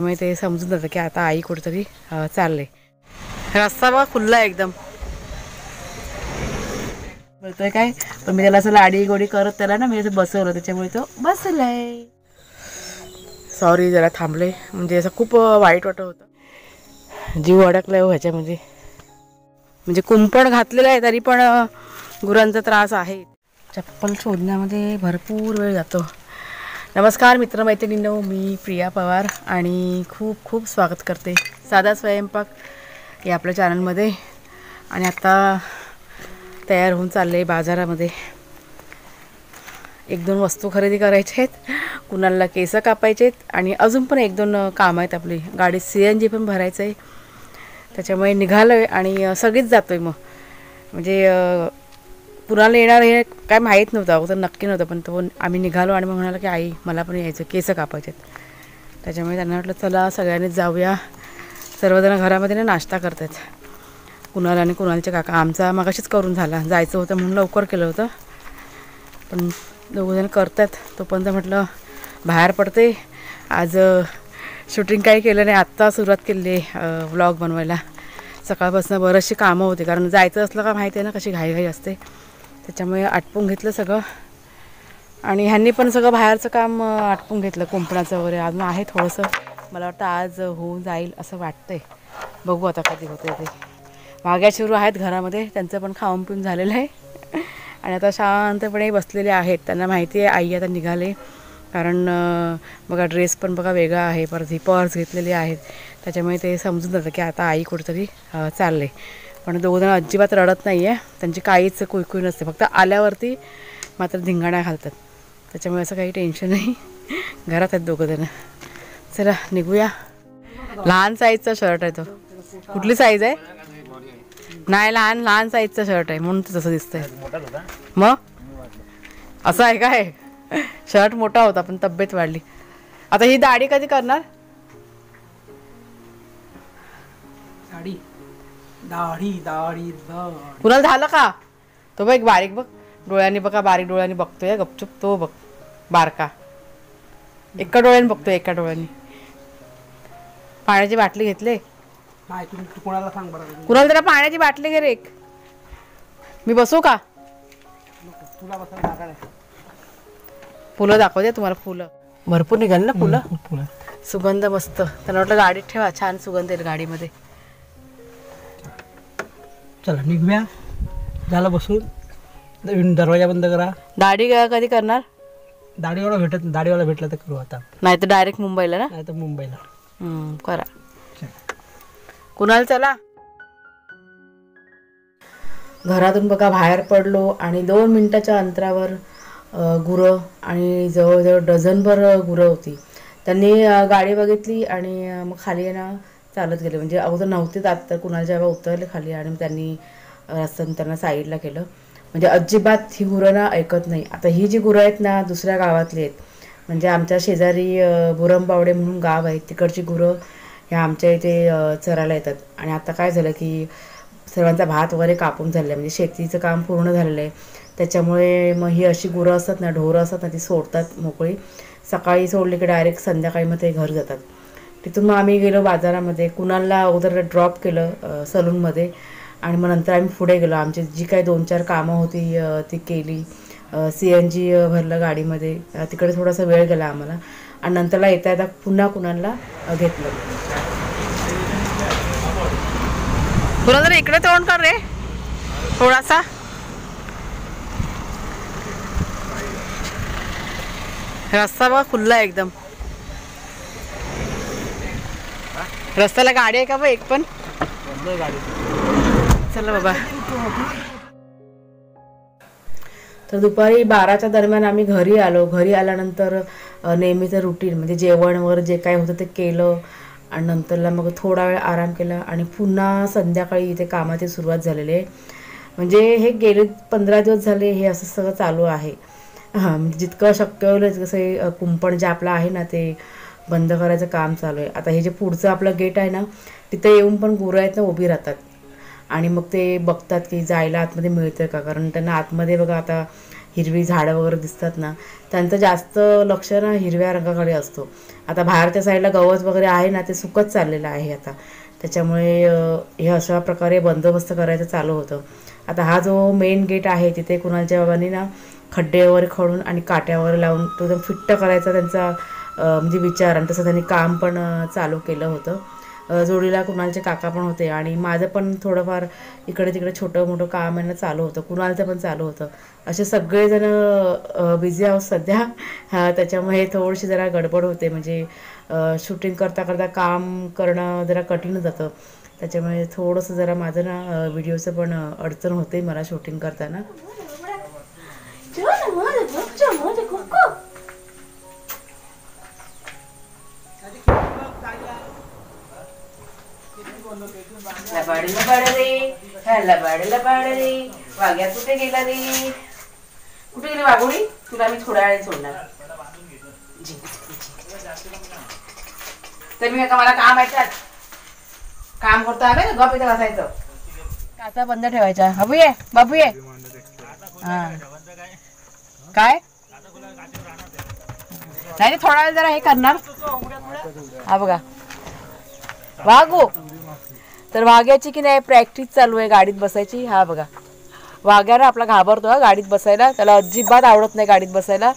मग ते समजून जातं की आता आई कुठेतरी चालले. रस्ता बघा खुल्ला एकदम. बोलतोय काय पण मी त्याला असं लाडी गोडी करत त्याला ना मी असं बसवलं त्याच्यामुळे तो बसलाय. सॉरी जरा थांबले म्हणजे असं खूप वाईट वाटत होतं. जीव अडकलाय ह्याच्यामध्ये. म्हणजे कुंपण घातलेलं आहे तरी पण गुरांचा त्रास आहे. चप्पल शोधण्यामध्ये भरपूर वेळ जातो. नमस्कार मित्रमैत्रिणींनो, मी प्रिया पवार आणि खूप खूप स्वागत करते साधा स्वयंपाक या आपल्या चॅनलमध्ये. आणि आता तयार होऊन चालले बाजारामध्ये. एक दोन वस्तू खरेदी करायच्या आहेत, कुणाला केस कापायचे आहेत आणि अजून पण एक दोन कामं आहेत. आपली गाडी CNG पण भरायचं आहे, त्याच्यामुळे निघालो आहे आणि सगळीच जातो आहे. मग म्हणजे कुणाला येणार हे काय माहीत नव्हतं, अगोदर नक्की नव्हतं, पण तो आम्ही निघालो आणि मग म्हणाला की आई मला पण यायचं, केस कापायचे आहेत. त्याच्यामुळे त्यांना वाटलं चला सगळ्यांनीच जाऊया. सर्वजण घरामध्ये ना नाश्ता करतात, कुणाल आणि कुणालचे काका. आमचा मगाशीच करून झाला, जायचं होतं म्हणून लवकर केलं होतं, पण दोघंजण करतात. तोपर्यंत म्हटलं बाहेर पडते. आज शूटिंग काही केलं नाही, आत्ता सुरुवात केली व्लॉग बनवायला. सकाळपासून बरीचशी कामं होती, कारण जायचं असलं का माहिती आहे ना कशी घाईघाई असते. त्याच्यामुळे आटपून घेतलं सगळं. आणि ह्यांनी पण सगळं बाहेरचं काम आटपून घेतलं, कुंपणाचं वगैरे. अजून आहे थोडंसं, मला वाटतं आज होऊन जाईल असं वाटतंय. बघू आता कधी होते ते. वाघ्याशिरू आहेत घरामध्ये, त्यांचं पण खाऊन पिऊन झालेलं आहे आणि आता शांतपणे बसलेले आहेत. त्यांना माहिती आहे आई आता निघाले, कारण बघा ड्रेस पण बघा वेगळा आहे, परत ही पर्स घेतलेली आहेत. त्याच्यामुळे ते समजून जातं की आता आई कुठेतरी चालले. पण दोघंजण अजिबात रडत नाही आहे, त्यांची काहीच कुईकुई नसते, फक्त आल्यावरती मात्र धिंगाणा घालतात. त्याच्यामुळे असं काही टेन्शन नाही, घरात आहेत दोघंजणं. चला निघूया. लहान साईजचा शर्ट आहे तो. कुठली साईज आहे? नाही, लहान लहान साईजचा शर्ट आहे म्हणून तसं दिसतंय. मग असं आहे काय? शर्ट मोठा होता पण तब्येत वाढली. आता ही दाढी कधी करणार? दाढी दाढी दाढी कुणाला झालं का? तो बघ बारीक, बघ डोळ्यांनी, बघा बारीक डोळ्यांनी बघतोय गपचूप. तो बघ बारका एका डोळ्याने बघतोय, एका डोळ्याने. पाण्याची बाटली घेतले. नाही तू कोणाला सांग बरं. कुणाला जरा पाण्याची बाटली घे रे एक. मी बसू का? तुला बसायला जागा नाही. फुलं दाखवते तुम्हाला. फुलं भरपूर निघाली ना, फुलं. सुगंध मस्त. त्यांना वाटलं गाडीत ठेवा, छान सुगंध येईल गाडीमध्ये. चला निघूया. झालं बसून, दरवाजा बंद करा. दाढी कधी करणार? दाढीवाला भेटला तर करू आता, नाही तर डायरेक्ट मुंबईला ना. नाही तर मुंबईला करा. कुणाल चला. घरातून बघा बाहेर पडलो आणि 2 मिनिटाच्या अंतरावर गुरं आणि जवळजवळ डझनभर गुरं होती. त्यांनी गाडी बघितली आणि मग खाली आहे ना चालत गेले. म्हणजे अगोदर नव्हते जात, तर कुणाला जेव्हा उतरले खाली आणि त्यांनी रस्त्याने त्यांना साईडला केलं. म्हणजे अजिबात ही गुरं ना ऐकत नाही. आता ही जी गुरं आहेत ना दुसऱ्या गावातली आहेत, म्हणजे आमच्या शेजारी बुरंबावडे म्हणून गाव आहे, तिकडची गुरं ह्या आमच्या इथे चरायला येतात. आणि आता काय झालं की सर्वांचा भात वगैरे कापून झालेला आहे, म्हणजे शेतीचं काम पूर्ण झालेलं आहे. त्याच्यामुळे मग ही अशी गुरं असतात ना, ढोरं असतात ना, ती सोडतात मोकळी. सकाळी सोडली की डायरेक्ट संध्याकाळी मग ते घर जातात. तिथून मग आम्ही गेलो बाजारामध्ये, कुणाला उधर ड्रॉप केलं सलूनमध्ये आणि मग नंतर आम्ही पुढे गेलो. आमची जी काही 2-4 कामं होती ती केली. CNG भरलं गाडीमध्ये. तिकडे थोडासा वेळ गेला आम्हाला आणि नंतरला येता पुन्हा कुणाला घेतलं. तुला जरा इकडे तोंड कर रे थोडासा. रस्ता बघा खुल्ला आहे एकदम. रस्त्याला गाडी आहे का बघ एक पण? चला बाबा. तर दुपारी 12च्या दरम्यान आम्ही घरी आलो. घरी आल्यानंतर नेहमीचं रुटीन म्हणजे जेवण वगैरे जे काय होतं ते केलं आणि नंतरला मग थोडा वेळ आराम केला आणि पुन्हा संध्याकाळी इथे कामाची सुरुवात झालेली आहे. म्हणजे हे गेले 15 दिवस झाले हे असं सगळं चालू आहे. म्हणजे जितकं शक्य होईल कसं कुंपण जे आपलं आहे ना ते बंद करायचं काम चालू आहे. आता हे जे पुढचं आपलं गेट आहे ना तिथे येऊन पण गुरं आहेत ना उभी राहतात आणि मग ते बघतात की जायला आतमध्ये मिळतं का, कारण त्यांना आतमध्ये बघा आता हिरवी झाडं वगैरे दिसतात ना, त्यांचं जास्त लक्ष ना हिरव्या रंगाकडे असतो. आता बाहेरच्या साईडला गवत वगैरे आहे ना, ते सुकत चाललेलं आहे आता. त्याच्यामुळे हे अशा प्रकारे बंदोबस्त करायचं चालू होतं. आता हा जो मेन गेट आहे तिथे कुणालच्या बाबांनी ना खड्डे वगैरे खडून आणि काट्यावर लावून तो एकदम फिट्ट करायचा त्यांचा म्हणजे विचार, आणि तसं त्यांनी काम पण चालू केलं होतं. जोडीला कुणालचे काका पण होते आणि माझं पण थोडंफार इकडे तिकडे छोटं मोठं काम आहे ना चालू होतं, कुणालचं पण चालू होतं. असे सगळेजण बिझी आहोत सध्या. त्याच्यामुळे थोडीशी जरा गडबड होते, म्हणजे शूटिंग करता करता काम करणं जरा कठीण जातं. त्याच्यामुळे थोडंसं जरा माझं ना व्हिडिओचं पण अडचण होते मला शूटिंग करताना. लबाड लबाड रे, लबाड लबाड रे, वाघ्या कुठे गेला रे? कुठे गेली वाघोडी? तुला मी थोड्या वेळाने सोडणार. तर मी आता मला काम आहे, काम करतो आहे गप इथे बसायचं. काचा बंद ठेवायचा. बाबू ये, बाबू ये. हा काय नाही, थोडा वेळ जरा हे करणार. हा बघा वाघू, तर वाघ्याची की नाही प्रॅक्टिस चालू आहे गाडीत बसायची. हा बघा वाघ्याला आपला घाबरतो हा गाडीत बसायला, त्याला अजिबात आवडत नाही गाडीत बसायला.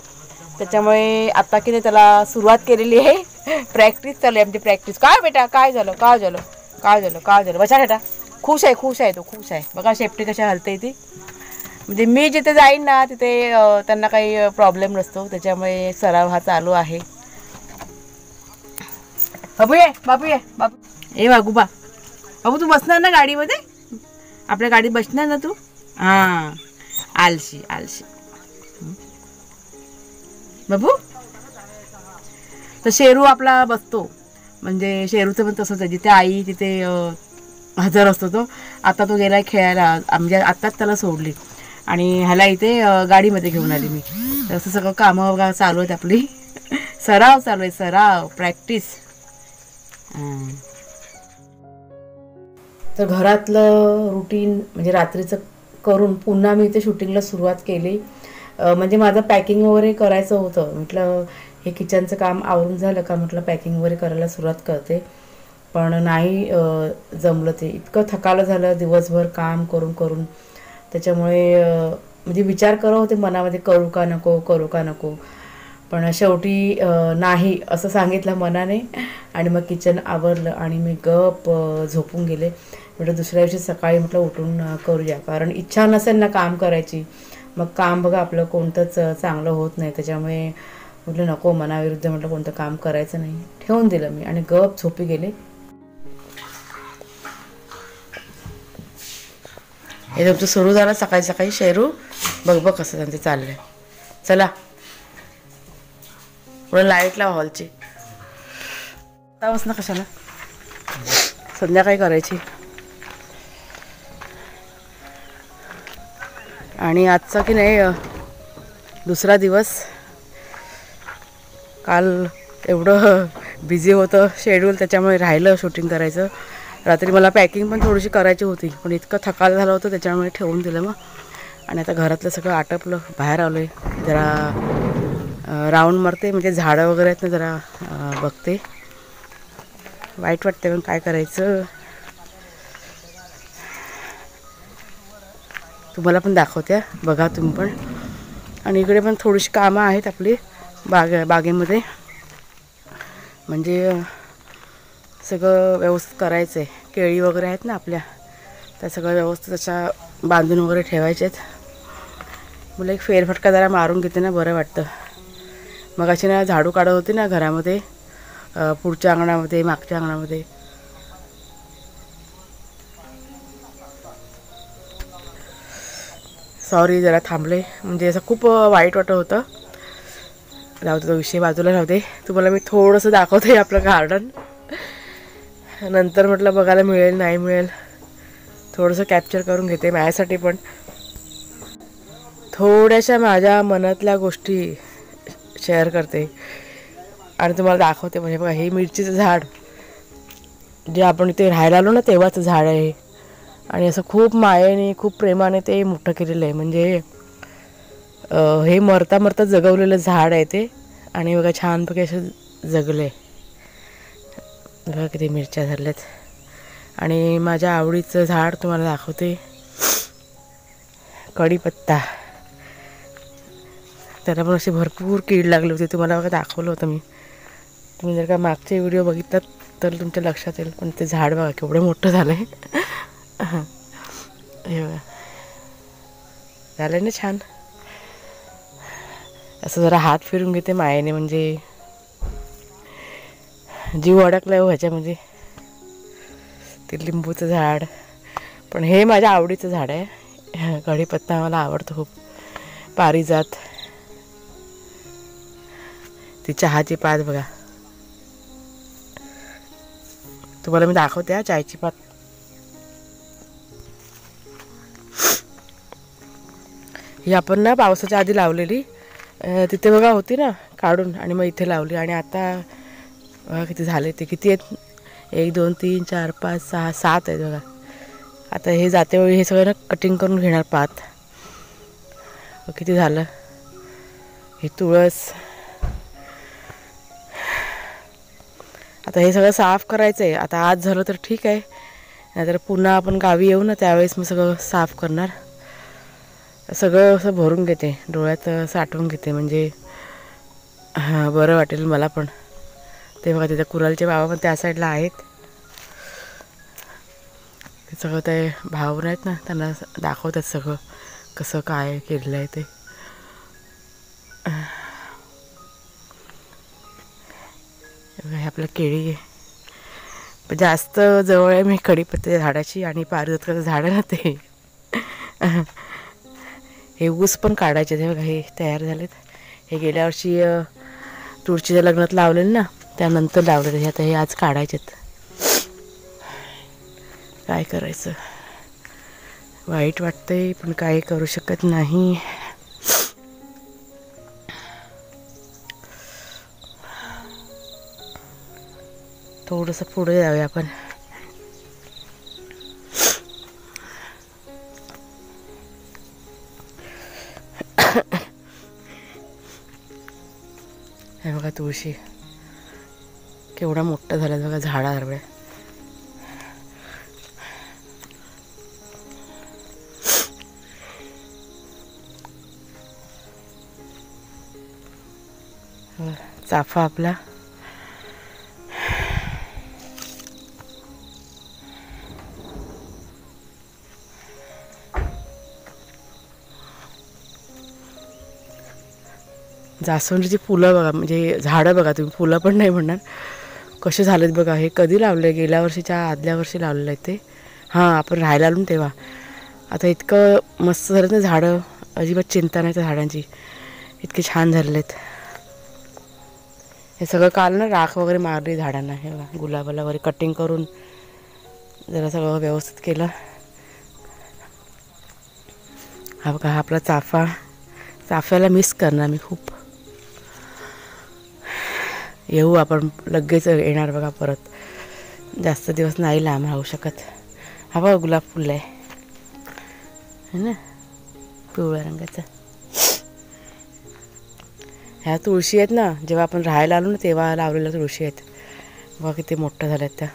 त्याच्यामुळे आता की नाही त्याला सुरुवात केलेली आहे, प्रॅक्टिस चालू आहे आमची प्रॅक्टिस. काय बेटा काय झालं काय झालं काय झालं काय झालं? बसा बेटा. खुश आहे खुश आहे तो खुश आहे. बघा शेपटी कशा हलते ती. म्हणजे मी जिथे जाईन ना तिथे त्यांना काही प्रॉब्लेम नसतो, त्याच्यामुळे सराव हा चालू आहे. बाबू ये बाबू ये बाबू. ए वागूबा, बाबू तू बसणार ना गाडीमध्ये? आपल्या गाडीत बसणार ना तू? हां आलशी आलशी बाबू. तर शेरू आपला बसतो, म्हणजे शेरूचं पण तसंच आहे, जिथे आई तिथे हजर असतो तो. आता तो गेलाय खेळायला, म्हणजे आत्ताच त्याला सोडली आणि ह्याला इथे गाडीमध्ये घेऊन आली मी. तर असं सगळं कामं वगैरे चालू आहेत आपली. सराव चालू आहे, सराव प्रॅक्टिस. तर घरातलं रुटीन म्हणजे रात्रीचं करून पुन्हा मी इथे शूटिंगला सुरुवात केली. म्हणजे माझं पॅकिंग वगैरे करायचं होतं. म्हटलं हे किचनचं काम आवरून झालं का म्हटलं पॅकिंग वगैरे करायला सुरुवात करते, पण नाही जमलं. ते इतकं थकालं झालं दिवसभर काम करून करून. त्याच्यामुळे म्हणजे विचार करत होते मनामध्ये करू का नको करू का नको, पण शेवटी नाही असं सांगितलं मनाने. आणि मग किचन आवरलं आणि मी गप झोपून गेले. म्हटलं दुसऱ्या दिवशी सकाळी म्हटलं उठून करूया, कारण इच्छा नसेल ना काम करायची मग काम बघा आपलं कोणतंच चांगलं होत नाही. त्याच्यामुळे म्हटलं नको, मनाविरुद्ध म्हटलं कोणतं काम करायचं नाही, ठेवून दिलं मी आणि गप झोपी गेले. हे तुमचं सुरू झालं सकाळी सकाळी. शेरू बघ बघ कसं त्यांचं चाललंय. चला पुढे लाईट लावा हॉलची. आतापासून कशाला संध्याकाळी करायची. आणि आजचा की नाही दुसरा दिवस. काल एवढं बिझी होतं शेड्यूल, त्याच्यामुळे राहिलं शूटिंग करायचं. रात्री मला पॅकिंग पण थोडीशी करायची होती, पण इतकं थकाल झालं होतं त्याच्यामुळे ठेवून दिलं मग. आणि आता घरातलं सगळं आटपलं, बाहेर आलो आहे जरा राऊंड मारते, म्हणजे झाडं वगैरे आहेत ना जरा बघते. वाईट वाटते पण काय करायचं. तुम्हाला पण दाखवते बघा तुम्ही पण. आणि इकडे पण थोडीशी कामं आहेत आपली बागेमध्ये, म्हणजे सगळं व्यवस्थित करायचं आहे. केळी वगैरे आहेत ना आपल्या, त्या सगळं व्यवस्थित अशा बांधून वगैरे ठेवायचे आहेत. मला एक फेरफटका जरा मारून घेते ना बरं वाटतं. मग अशी ना झाडू काढत होती ना घरामध्ये, पुढच्या अंगणामध्ये मागच्या अंगणामध्ये. सॉरी जरा थांबले, म्हणजे असं खूप वाईट वाटत होतं. राहू दे तो विषय बाजूला राहू दे. तुम्हाला मी थोडंसं दाखवते आपलं गार्डन. नंतर म्हटलं बघायला मिळेल नाही मिळेल, थोडंसं कॅप्चर करून घेते माझ्यासाठी पण. थोड्याशा माझ्या मनातल्या गोष्टी शेअर करते आणि तुम्हाला दाखवते. म्हणजे बघा हे मिरचीचं झाड, जे आपण इथे राहायला आलो ना तेव्हाचं झाड आहे. आणि असं खूप मायेने खूप प्रेमाने ते मोठं केलेलं आहे. म्हणजे हे मरता मरता जगवलेलं झाड आहे ते. आणि बघा छानपैकी असं जगले. बघा किती मिरच्या झाल्यात. आणि माझ्या आवडीचं झाड तुम्हाला दाखवते, कढीपत्ता. त्याला पण अशी भरपूर कीड लागली होती, तुम्हाला बघा दाखवलं होतं मी. तुम्ही जर का मागचे व्हिडिओ बघितलात तर तुमच्या लक्षात येईल. पण ते झाड बघा केवढं मोठं झालं आहे. हे बघा झालं ना छान. असं जरा हात फिरून घेते मायेने, म्हणजे जीव अडकला हो ह्याच्यामध्ये. ते लिंबूचं झाड पण हे माझ्या आवडीचं झाड आहे. कढीपत्ता मला आवडतो खूप. पारिजात, ती चहाची पात बघा, तुम्हाला मी दाखवते चहाची पात. ही आपण ना पावसाच्या आधी लावलेली, तिथे बघा होती ना काढून, आणि मग इथे लावली. आणि आता बघा किती झाले. ते किती आहेत, 1 2 3 4 5 6 7 आहेत बघा. आता हे जाते वेळी हे सगळं ना कटिंग करून घेणार पात. किती झालं. हे तुळस. आता हे सगळं साफ करायचं आहे. आता आज झालं तर ठीक आहे, नाहीतर पुन्हा आपण गावी येऊ ना त्यावेळेस मी सगळं साफ करणार. सगळं असं भरून घेते, डोळ्यात साठवून घेते, म्हणजे हां बरं वाटेल मला पण. ते बघा तिथे कुरालचे बाबा पण त्या साईडला आहेत. ते सगळं ते भाऊ आहेत ना, त्यांना दाखवतात सगळं कसं काय केलेलं आहे ते. हे आपलं केळी आहे. जास्त जवळ आहे मी कढीपत्त्याच्या झाडाची आणि पारिजातकाचं झाड आहे ना ते. हे ऊस पण काढायचे ते बघा, हे तयार झालेत. हे गेल्या वर्षी तुळशीच्या लग्नात लावलेलं ना, त्यानंतर लावलेलं. हे आता हे आज काढायचेत. काय करायचं, वाईट वाटतंय पण काय करू शकत नाही. थोडंसं पुढे जाऊया आपण. हे बघा तुळशी केवढा मोठा झाला बघा झाडावरल्या. चाफा आपला. जास्वंदीची फुलं बघा, म्हणजे झाडं बघा तुम्ही, फुलं पण नाही म्हणणार, कसे झालेत बघा. हे कधी लावले, गेल्या वर्षीच्या आदल्या वर्षी लावलेलं आहे ते. हां आपण राहायला आलो तेव्हा. आता इतकं मस्त झालं ना झाडं, अजिबात चिंता नाही त्या झाडांची, इतके छान झालेले आहेत. हे सगळं काल ना राख वगैरे मारली झाडांना. हे बघा गुलाबाला वगैरे कटिंग करून जरा सगळं व्यवस्थित केलं. हा बघा हा आपला चाफा. चाफ्याला मिस करणार मी खूप. येऊ आपण, लगेच येणार बघा परत, जास्त दिवस नाही लांब राहू शकत. हा बघा गुलाब फुल आहे ना, पिवळ्या रंगाचा. ह्या तुळशी आहेत ना, जेव्हा आपण राहायला आलो ना तेव्हा लावलेल्या तुळशी आहेत बघा, किती मोठ्या झाल्यात त्या.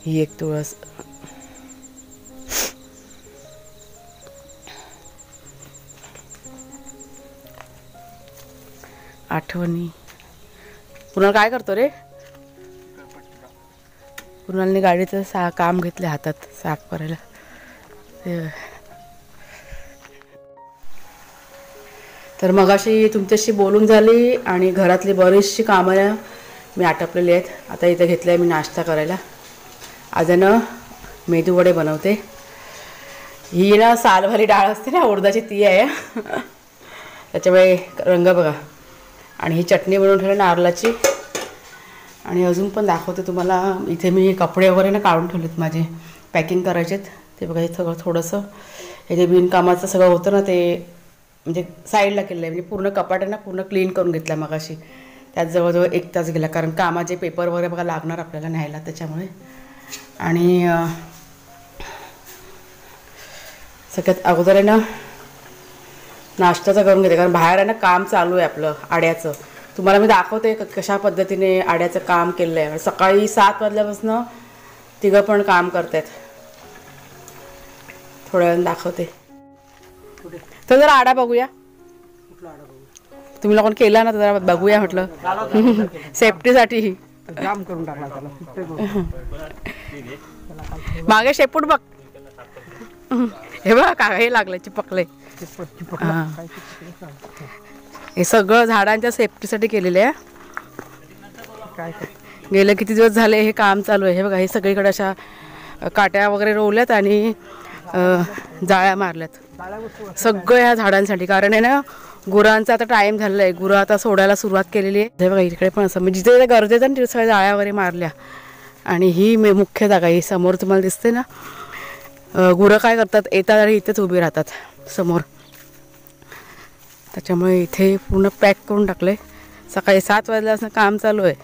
ही एक तुळस. आठवणी. कुणाल काय करतो रे? कुणालने गाडीचं काम घेतले हातात साफ करायला. तर मगाशी तुमच्याशी बोलून झाली आणि घरातली बरीचशी कामं मी आटपलेली आहेत. आता इथं घेतलं आहे मी नाश्ता करायला. आज ना मेदूवडे बनवते. ही ना सालभरी डाळ असते ना उडदाची, ती आहे. त्याच्यामुळे रंग बघा. आणि ही चटणी बनवून ठेवली नारळाची. आणि अजून पण दाखवते तुम्हाला. इथे मी कपडे वगैरे ना काढून ठेवलेत माझे, पॅकिंग करायचेत. ते बघा हे सगळं थोडंसं हे जे बिनकामाचं सगळं होतं ना ते म्हणजे साईडला केलं आहे. म्हणजे पूर्ण कपाट आहे ना पूर्ण क्लीन करून घेतला मगाशी. त्यात जवळजवळ 1 तास गेला, कारण कामाचे पेपर वगैरे बघा लागणार आपल्याला न्यायला त्याच्यामुळे. आणि सगळ्यात अगोदर आहे ना नाश्त्याचं करून घेते, कारण बाहेर आहे ना काम चालू आहे आपलं आड्याचं. तुम्हाला मी दाखवते कशा पद्धतीने आड्याचं काम केलं आहे. सकाळी 7 वाजल्यापासून तिघं पण काम करतात. थोड्या वेळानं दाखवते. तर जरा आडा बघूया. तुम्ही लोकांनी केला ना, तर जरा बघूया म्हटलं सेफ्टीसाठी. जाम करून टाकला त्याला. मागे शेपूट बघ. हे बघ का हे लागलं चिपकले. हे सगळं झाडांच्या सेफ्टीसाठी केलेलं आहे. गेले किती दिवस झाले हे काम चालू आहे. हे बघा हे सगळीकडे अशा काट्या वगैरे रोवल्यात आणि जाळ्या मारल्यात सगळं ह्या झाडांसाठी. कारण आहे ना गुरांचा आता टाईम झालेला आहे. गुरं आता सोडायला सुरुवात केलेली आहे. हे बघा इकडे पण असं म्हणजे जिथे गरजेचं आहे ना तिथे सगळ्या जाळ्या वगैरे मारल्या. आणि ही मुख्य जागा ही समोर तुम्हाला दिसते ना. गुरं काय करतात, येतात आणि इथेच उभी राहतात समोर. त्याच्यामुळे इथे पूर्ण पॅक करून टाकलं आहे. सकाळी 7 वाजल्यापासून काम चालू आहे.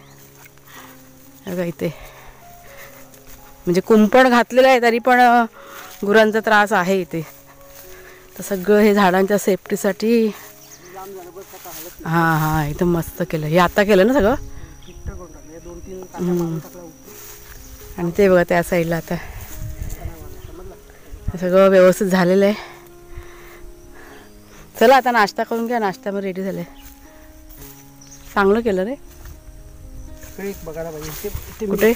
बघा इथे म्हणजे कुंपण घातलेलं आहे तरी पण गुरांचा त्रास आहे इथे. तर सगळं हे झाडांच्या सेफ्टीसाठी. हां हां एकदम मस्त केलं. हे आता केलं ना सगळं. आणि ते बघा त्या साईडला आता सगळं व्यवस्थित झालेलं आहे. चला आता नाश्ता करून घ्या. नाश्त्यामध्ये रेडी झाले. चांगलं केलं रे. बघायला पाहिजे कुठे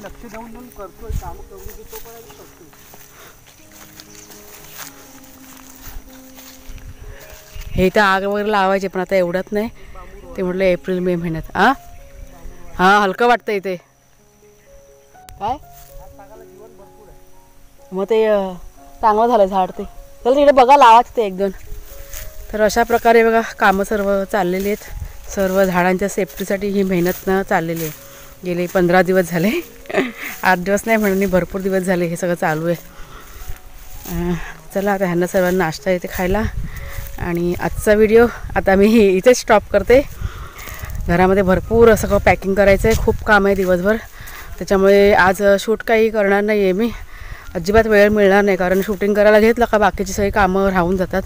लक्ष देऊन करतोय काम करून तो पण. हे तर आग वगैरे लावायचे पण आता एवढ्यात नाही. ते म्हटलं एप्रिल मे महिन्यात. हां हलकं वाटतं इथे. काय मग ते चांगलं झालं झाड ते. चला तिकडे बघा लावाच ते 1-2. तर अशा प्रकारे बघा कामं सर्व चाललेली आहेत. सर्व झाडांच्या सेफ्टीसाठी ही मेहनत न चाललेली आहे. गेले 15 दिवस झाले. 8 दिवस नाही म्हणून भरपूर दिवस झाले हे सगळं चालू आहे. चला आता ह्यांना सर्वांना नाश्ता येते खायला. आणि आजचा व्हिडिओ आता मी इथेच स्टॉप करते. घरामध्ये भरपूर सगळं पॅकिंग करायचं आहे. खूप काम आहे दिवसभर. त्याच्यामुळे आज शूट काही करणार नाही आहे मी. अजिबात वेळ मिळणार नाही कारण शूटिंग करायला घेतलं का बाकीची सगळी कामं राहून जातात.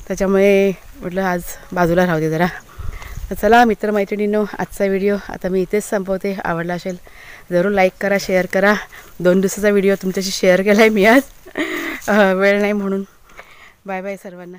त्याच्यामुळे म्हटलं आज बाजूला राहू दे जरा. तर चला मित्रमैत्रिणींनो आजचा व्हिडिओ आता मी इथेच संपवते. आवडला असेल जरूर लाईक करा, शेअर करा. 2 दिवसाचा व्हिडिओ तुमच्याशी शेअर केला आहे मी आज वेळ नाही म्हणून. बाय बाय सर्वांना.